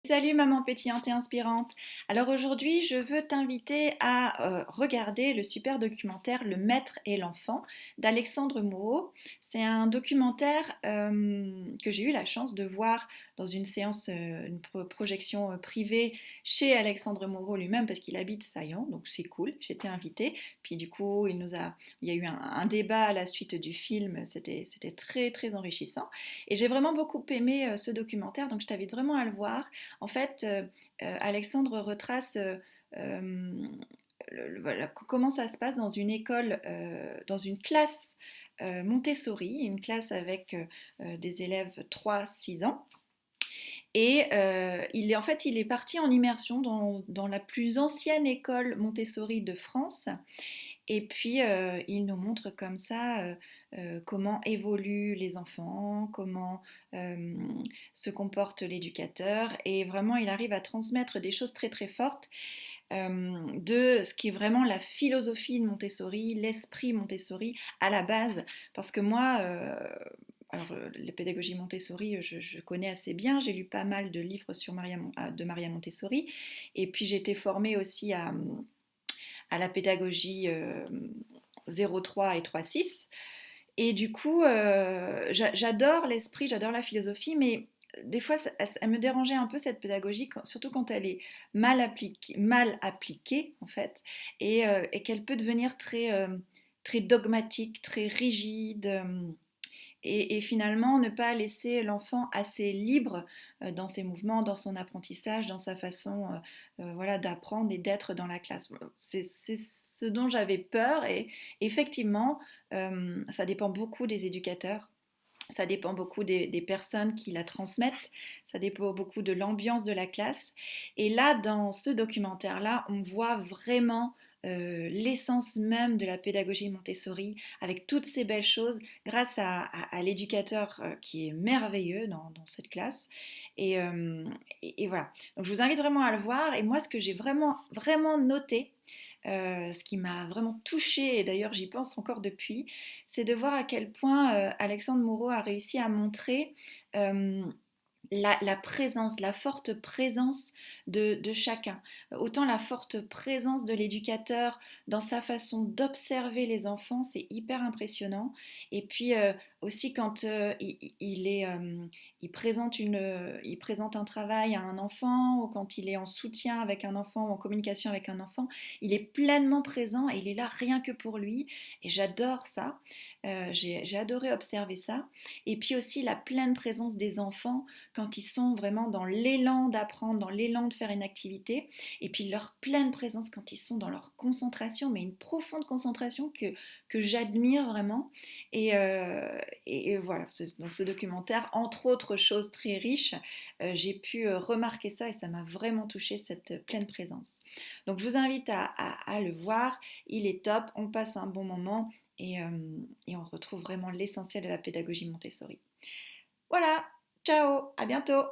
Salut maman pétillante et inspirante. Alors aujourd'hui, je veux t'inviter à regarder le super documentaire Le Maître et l'Enfant d'Alexandre Moreau. C'est un documentaire que j'ai eu la chance de voir dans une séance, projection privée chez Alexandre Moreau lui-même parce qu'il habite Saillant, donc c'est cool. J'étais invitée. Puis du coup, il y a eu un débat à la suite du film. C'était très très enrichissant. Et j'ai vraiment beaucoup aimé ce documentaire, donc je t'invite vraiment à le voir. En fait, Alexandre retrace voilà, comment ça se passe dans une école, dans une classe Montessori, une classe avec des élèves 3-6 ans. Et en fait, il est parti en immersion dans la plus ancienne école Montessori de France. Et puis, il nous montre comme ça comment évoluent les enfants, comment se comporte l'éducateur. Et vraiment, il arrive à transmettre des choses très très fortes de ce qui est vraiment la philosophie de Montessori, l'esprit Montessori à la base. Parce que moi, les pédagogies Montessori, je connais assez bien. J'ai lu pas mal de livres sur de Maria Montessori. Et puis, j'ai été formée aussi à la pédagogie 0,3 et 3,6. Et du coup, j'adore l'esprit, j'adore la philosophie, mais des fois, elle me dérangeait un peu cette pédagogie, surtout quand elle est mal appliquée en fait, et qu'elle peut devenir très dogmatique, très rigide. Et finalement ne pas laisser l'enfant assez libre dans ses mouvements, dans son apprentissage, dans sa façon voilà, d'apprendre et d'être dans la classe. C'est ce dont j'avais peur et effectivement, ça dépend beaucoup des éducateurs. Ça dépend beaucoup des personnes qui la transmettent, ça dépend beaucoup de l'ambiance de la classe. Et là, dans ce documentaire-là, on voit vraiment l'essence même de la pédagogie Montessori, avec toutes ces belles choses, grâce à l'éducateur qui est merveilleux dans cette classe. Et, euh, et voilà. Donc je vous invite vraiment à le voir. Et moi, ce que j'ai vraiment noté, ce qui m'a vraiment touchée, et d'ailleurs j'y pense encore depuis, c'est de voir à quel point Alexandre Moreau a réussi à montrer euh, la présence, la forte présence de chacun. Autant la forte présence de l'éducateur dans sa façon d'observer les enfants, c'est hyper impressionnant. Et puis aussi quand il présente un travail à un enfant, ou quand il est en soutien avec un enfant, ou en communication avec un enfant, il est pleinement présent et il est là rien que pour lui. Et j'adore ça. J'ai adoré observer ça. Et puis aussi la pleine présence des enfants quand ils sont vraiment dans l'élan d'apprendre, dans l'élan de faire une activité, et puis leur pleine présence quand ils sont dans leur concentration, mais une profonde concentration que j'admire vraiment. Et voilà, dans ce documentaire, entre autres choses très riches, j'ai pu remarquer ça et ça m'a vraiment touché cette pleine présence. Donc je vous invite à le voir, il est top, on passe un bon moment et on retrouve vraiment l'essentiel de la pédagogie Montessori. Voilà, ciao, à bientôt.